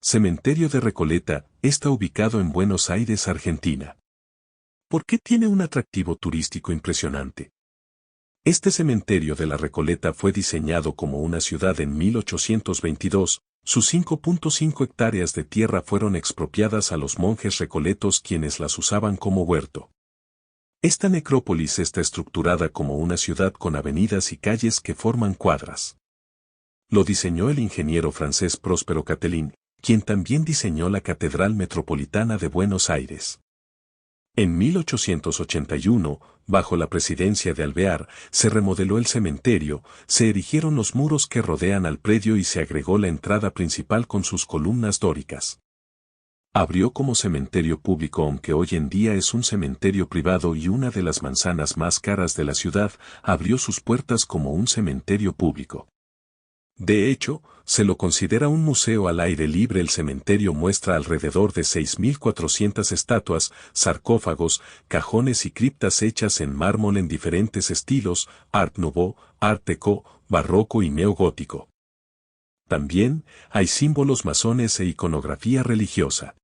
Cementerio de Recoleta, está ubicado en Buenos Aires, Argentina. ¿Por qué tiene un atractivo turístico impresionante? Este cementerio de la Recoleta fue diseñado como una ciudad en 1822, sus 5.5 hectáreas de tierra fueron expropiadas a los monjes recoletos quienes las usaban como huerto. Esta necrópolis está estructurada como una ciudad con avenidas y calles que forman cuadras. Lo diseñó el ingeniero francés Próspero Catelin, quien también diseñó la Catedral Metropolitana de Buenos Aires. En 1881, bajo la presidencia de Alvear, se remodeló el cementerio, se erigieron los muros que rodean al predio y se agregó la entrada principal con sus columnas dóricas. Abrió como cementerio público aunque hoy en día es un cementerio privado y una de las manzanas más caras de la ciudad, abrió sus puertas como un cementerio público. De hecho, se lo considera un museo al aire libre. El cementerio muestra alrededor de 6.400 estatuas, sarcófagos, cajones y criptas hechas en mármol en diferentes estilos, Art Nouveau, Art Deco, barroco y neogótico. También hay símbolos masones e iconografía religiosa.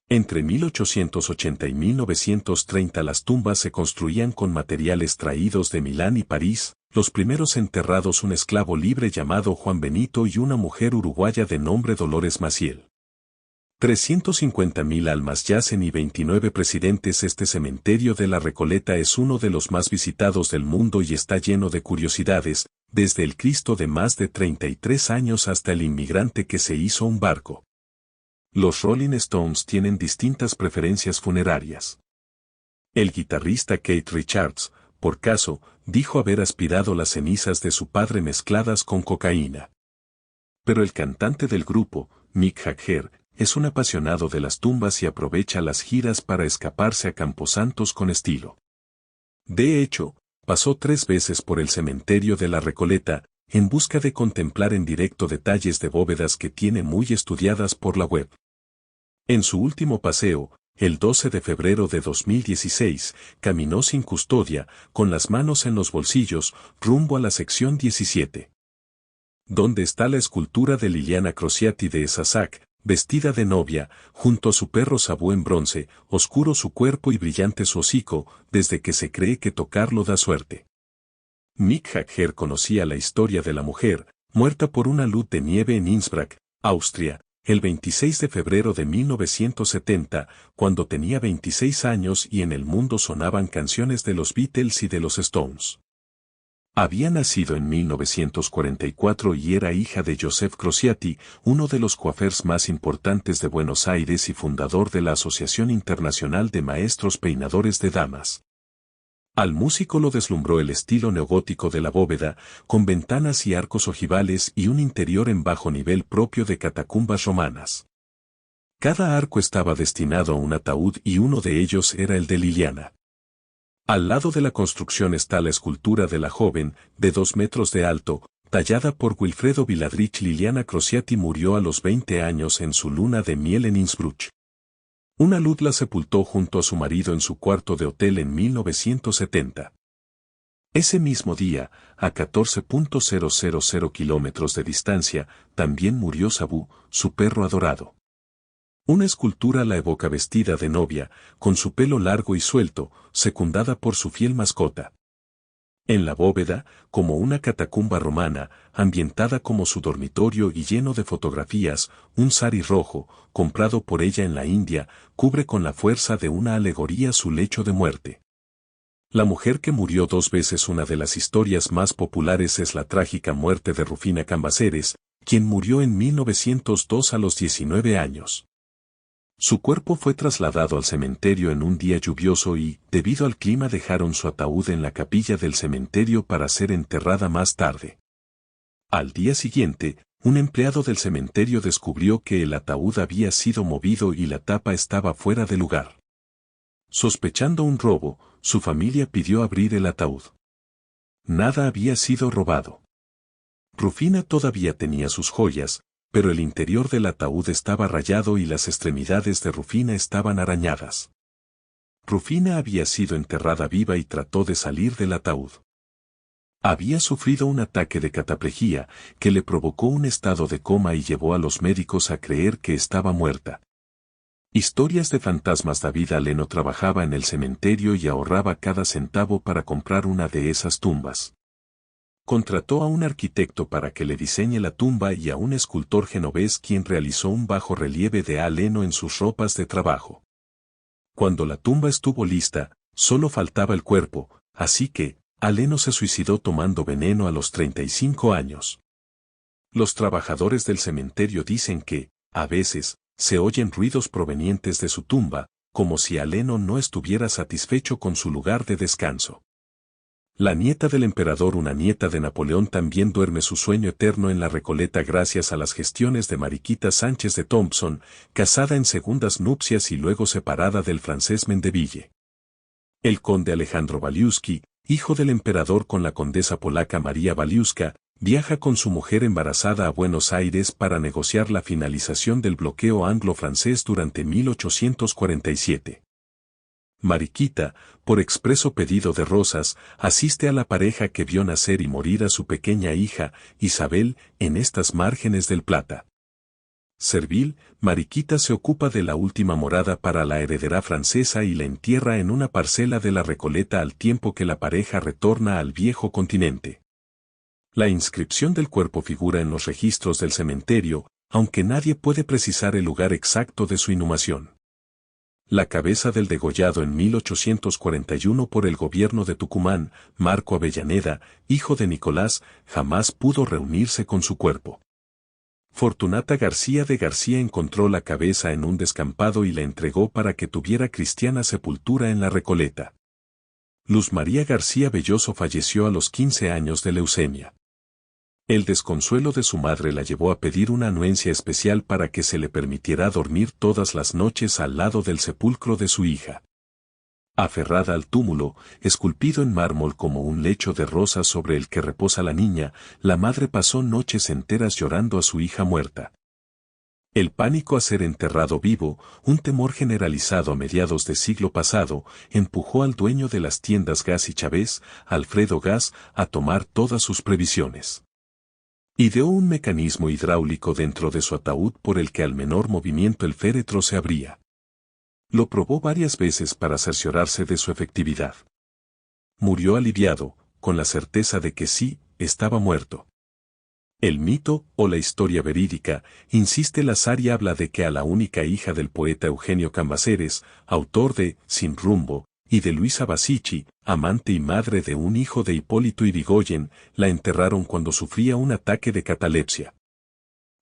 Entre 1880 y 1930 las tumbas se construían con materiales traídos de Milán y París, los primeros enterrados un esclavo libre llamado Juan Benito y una mujer uruguaya de nombre Dolores Maciel. 350.000 almas yacen y 29 presidentes. Este cementerio de la Recoleta es uno de los más visitados del mundo y está lleno de curiosidades, desde el Cristo de más de 33 años hasta el inmigrante que se hizo un barco. Los Rolling Stones tienen distintas preferencias funerarias. El guitarrista Keith Richards, por caso, dijo haber aspirado las cenizas de su padre mezcladas con cocaína. Pero el cantante del grupo, Mick Jagger, es un apasionado de las tumbas y aprovecha las giras para escaparse a camposantos con estilo. De hecho, pasó 3 veces por el cementerio de la Recoleta, en busca de contemplar en directo detalles de bóvedas que tiene muy estudiadas por la web. En su último paseo, el 12 de febrero de 2016, caminó sin custodia, con las manos en los bolsillos, rumbo a la sección 17. Donde está la escultura de Liliana Crociati de Sasak, vestida de novia, junto a su perro Sabú en bronce, oscuro su cuerpo y brillante su hocico, desde que se cree que tocarlo da suerte. Mick Jagger conocía la historia de la mujer, muerta por una luz de nieve en Innsbruck, Austria, el 26 de febrero de 1970, cuando tenía 26 años y en el mundo sonaban canciones de los Beatles y de los Stones. Había nacido en 1944 y era hija de Joseph Crociati, uno de los coiffeurs más importantes de Buenos Aires y fundador de la Asociación Internacional de Maestros Peinadores de Damas. Al músico lo deslumbró el estilo neogótico de la bóveda, con ventanas y arcos ojivales y un interior en bajo nivel propio de catacumbas romanas. Cada arco estaba destinado a un ataúd y uno de ellos era el de Liliana. Al lado de la construcción está la escultura de la joven, de 2 metros de alto, tallada por Wilfredo Viladrich. Liliana Crociati murió a los 20 años en su luna de miel en Innsbruck. Una luz la sepultó junto a su marido en su cuarto de hotel en 1970. Ese mismo día, a 14.000 kilómetros de distancia, también murió Sabú, su perro adorado. Una escultura la evoca vestida de novia, con su pelo largo y suelto, secundada por su fiel mascota. En la bóveda, como una catacumba romana, ambientada como su dormitorio y lleno de fotografías, un sari rojo, comprado por ella en la India, cubre con la fuerza de una alegoría su lecho de muerte. La mujer que murió 2 veces. Una de las historias más populares es la trágica muerte de Rufina Cambaceres, quien murió en 1902 a los 19 años. Su cuerpo fue trasladado al cementerio en un día lluvioso y, debido al clima, dejaron su ataúd en la capilla del cementerio para ser enterrada más tarde. Al día siguiente, un empleado del cementerio descubrió que el ataúd había sido movido y la tapa estaba fuera de lugar. Sospechando un robo, su familia pidió abrir el ataúd. Nada había sido robado. Rufina todavía tenía sus joyas, pero el interior del ataúd estaba rayado y las extremidades de Rufina estaban arañadas. Rufina había sido enterrada viva y trató de salir del ataúd. Había sufrido un ataque de cataplejía que le provocó un estado de coma y llevó a los médicos a creer que estaba muerta. Historias de fantasmas. David Aleno trabajaba en el cementerio y ahorraba cada centavo para comprar una de esas tumbas. Contrató a un arquitecto para que le diseñe la tumba y a un escultor genovés quien realizó un bajorrelieve de Aleno en sus ropas de trabajo. Cuando la tumba estuvo lista, solo faltaba el cuerpo, así que, Aleno se suicidó tomando veneno a los 35 años. Los trabajadores del cementerio dicen que, a veces, se oyen ruidos provenientes de su tumba, como si Aleno no estuviera satisfecho con su lugar de descanso. La nieta del emperador, una nieta de Napoleón, también duerme su sueño eterno en la Recoleta gracias a las gestiones de Mariquita Sánchez de Thompson, casada en segundas nupcias y luego separada del francés Mendeville. El conde Alejandro Waliuski, hijo del emperador con la condesa polaca María Waliuska, viaja con su mujer embarazada a Buenos Aires para negociar la finalización del bloqueo anglo-francés durante 1847. Mariquita, por expreso pedido de Rosas, asiste a la pareja que vio nacer y morir a su pequeña hija, Isabel, en estas márgenes del Plata. Servil, Mariquita se ocupa de la última morada para la heredera francesa y la entierra en una parcela de la Recoleta al tiempo que la pareja retorna al viejo continente. La inscripción del cuerpo figura en los registros del cementerio, aunque nadie puede precisar el lugar exacto de su inhumación. La cabeza del degollado en 1841 por el gobierno de Tucumán, Marco Avellaneda, hijo de Nicolás, jamás pudo reunirse con su cuerpo. Fortunata García de García encontró la cabeza en un descampado y la entregó para que tuviera cristiana sepultura en la Recoleta. Luz María García Belloso falleció a los 15 años de leucemia. El desconsuelo de su madre la llevó a pedir una anuencia especial para que se le permitiera dormir todas las noches al lado del sepulcro de su hija. Aferrada al túmulo, esculpido en mármol como un lecho de rosas sobre el que reposa la niña, la madre pasó noches enteras llorando a su hija muerta. El pánico a ser enterrado vivo, un temor generalizado a mediados del siglo pasado, empujó al dueño de las tiendas Gas y Chávez, Alfredo Gas, a tomar todas sus previsiones. Ideó un mecanismo hidráulico dentro de su ataúd por el que al menor movimiento el féretro se abría. Lo probó varias veces para cerciorarse de su efectividad. Murió aliviado, con la certeza de que sí, estaba muerto. El mito, o la historia verídica, insiste Lazari habla de que a la única hija del poeta Eugenio Cambaceres, autor de Sin rumbo, y de Luisa Basichi, amante y madre de un hijo de Hipólito Yrigoyen, la enterraron cuando sufría un ataque de catalepsia.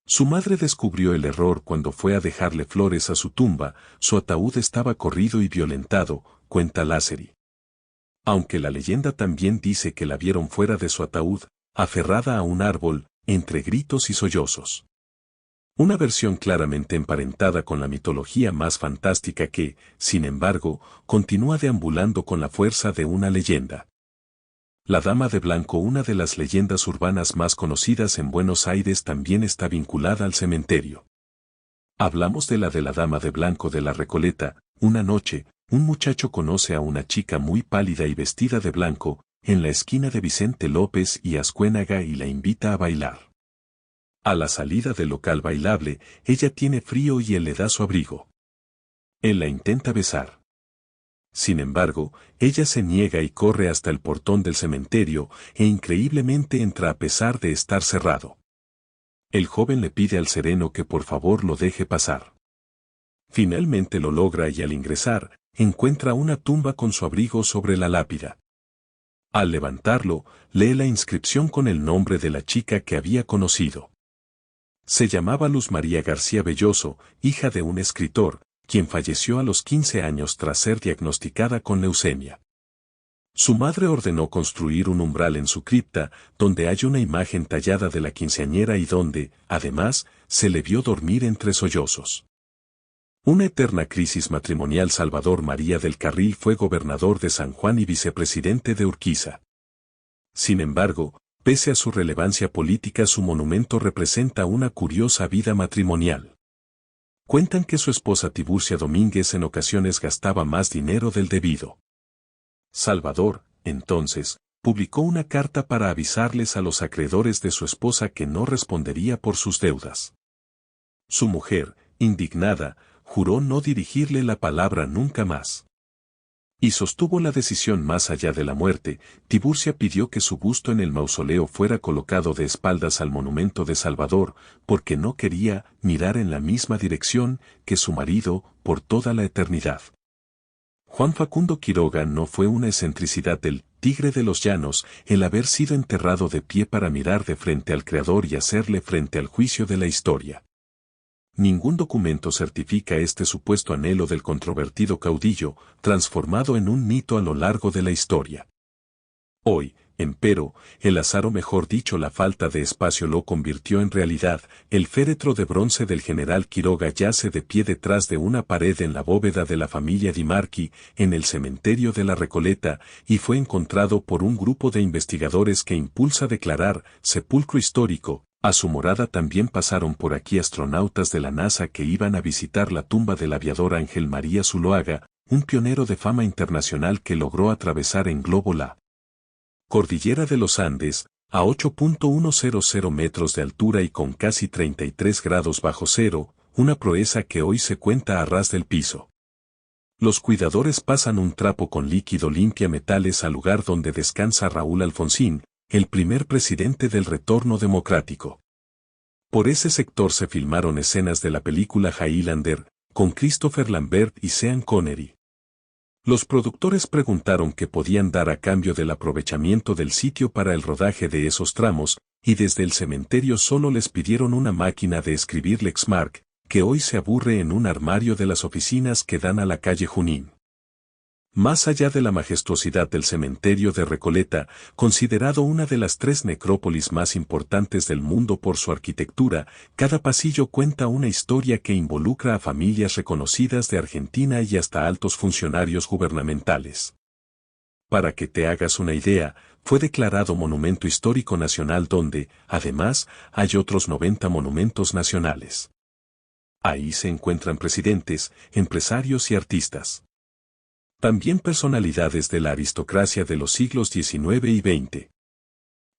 Su madre descubrió el error cuando fue a dejarle flores a su tumba, su ataúd estaba corrido y violentado, cuenta Lazari. Aunque la leyenda también dice que la vieron fuera de su ataúd, aferrada a un árbol, entre gritos y sollozos. Una versión claramente emparentada con la mitología más fantástica que, sin embargo, continúa deambulando con la fuerza de una leyenda. La Dama de Blanco, una de las leyendas urbanas más conocidas en Buenos Aires, también está vinculada al cementerio. Hablamos de la Dama de Blanco de la Recoleta. Una noche, un muchacho conoce a una chica muy pálida y vestida de blanco, en la esquina de Vicente López y Azcuénaga y la invita a bailar. A la salida del local bailable, ella tiene frío y él le da su abrigo. Él la intenta besar. Sin embargo, ella se niega y corre hasta el portón del cementerio, e increíblemente entra a pesar de estar cerrado. El joven le pide al sereno que por favor lo deje pasar. Finalmente lo logra y al ingresar, encuentra una tumba con su abrigo sobre la lápida. Al levantarlo, lee la inscripción con el nombre de la chica que había conocido. Se llamaba Luz María García Belloso, hija de un escritor, quien falleció a los 15 años tras ser diagnosticada con leucemia. Su madre ordenó construir un umbral en su cripta, donde hay una imagen tallada de la quinceañera y donde, además, se le vio dormir entre sollozos. Una eterna crisis matrimonial. Salvador María del Carril fue gobernador de San Juan y vicepresidente de Urquiza. Sin embargo, pese a su relevancia política, su monumento representa una curiosa vida matrimonial. Cuentan que su esposa Tiburcia Domínguez en ocasiones gastaba más dinero del debido. Salvador, entonces, publicó una carta para avisarles a los acreedores de su esposa que no respondería por sus deudas. Su mujer, indignada, juró no dirigirle la palabra nunca más. Y sostuvo la decisión más allá de la muerte. Tiburcia pidió que su busto en el mausoleo fuera colocado de espaldas al monumento de Salvador, porque no quería mirar en la misma dirección que su marido por toda la eternidad. Juan Facundo Quiroga no fue una excentricidad del tigre de los llanos el haber sido enterrado de pie para mirar de frente al Creador y hacerle frente al juicio de la historia. Ningún documento certifica este supuesto anhelo del controvertido caudillo, transformado en un mito a lo largo de la historia. Hoy, empero, el azar o mejor dicho la falta de espacio lo convirtió en realidad. El féretro de bronce del general Quiroga yace de pie detrás de una pared en la bóveda de la familia Di Marchi, en el cementerio de la Recoleta, y fue encontrado por un grupo de investigadores que impulsa declarar sepulcro histórico. A su morada también pasaron por aquí astronautas de la NASA que iban a visitar la tumba del aviador Ángel María Zuloaga, un pionero de fama internacional que logró atravesar en globo la cordillera de los Andes, a 8.100 metros de altura y con casi 33 grados bajo cero, una proeza que hoy se cuenta a ras del piso. Los cuidadores pasan un trapo con líquido limpia metales al lugar donde descansa Raúl Alfonsín, el primer presidente del retorno democrático. Por ese sector se filmaron escenas de la película Highlander, con Christopher Lambert y Sean Connery. Los productores preguntaron qué podían dar a cambio del aprovechamiento del sitio para el rodaje de esos tramos, y desde el cementerio solo les pidieron una máquina de escribir Lexmark, que hoy se aburre en un armario de las oficinas que dan a la calle Junín. Más allá de la majestuosidad del cementerio de Recoleta, considerado una de las 3 necrópolis más importantes del mundo por su arquitectura, cada pasillo cuenta una historia que involucra a familias reconocidas de Argentina y hasta altos funcionarios gubernamentales. Para que te hagas una idea, fue declarado Monumento Histórico Nacional donde, además, hay otros 90 monumentos nacionales. Ahí se encuentran presidentes, empresarios y artistas. También personalidades de la aristocracia de los siglos XIX y XX.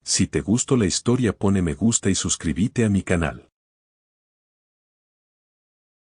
Si te gustó la historia, pone me gusta y suscríbete a mi canal.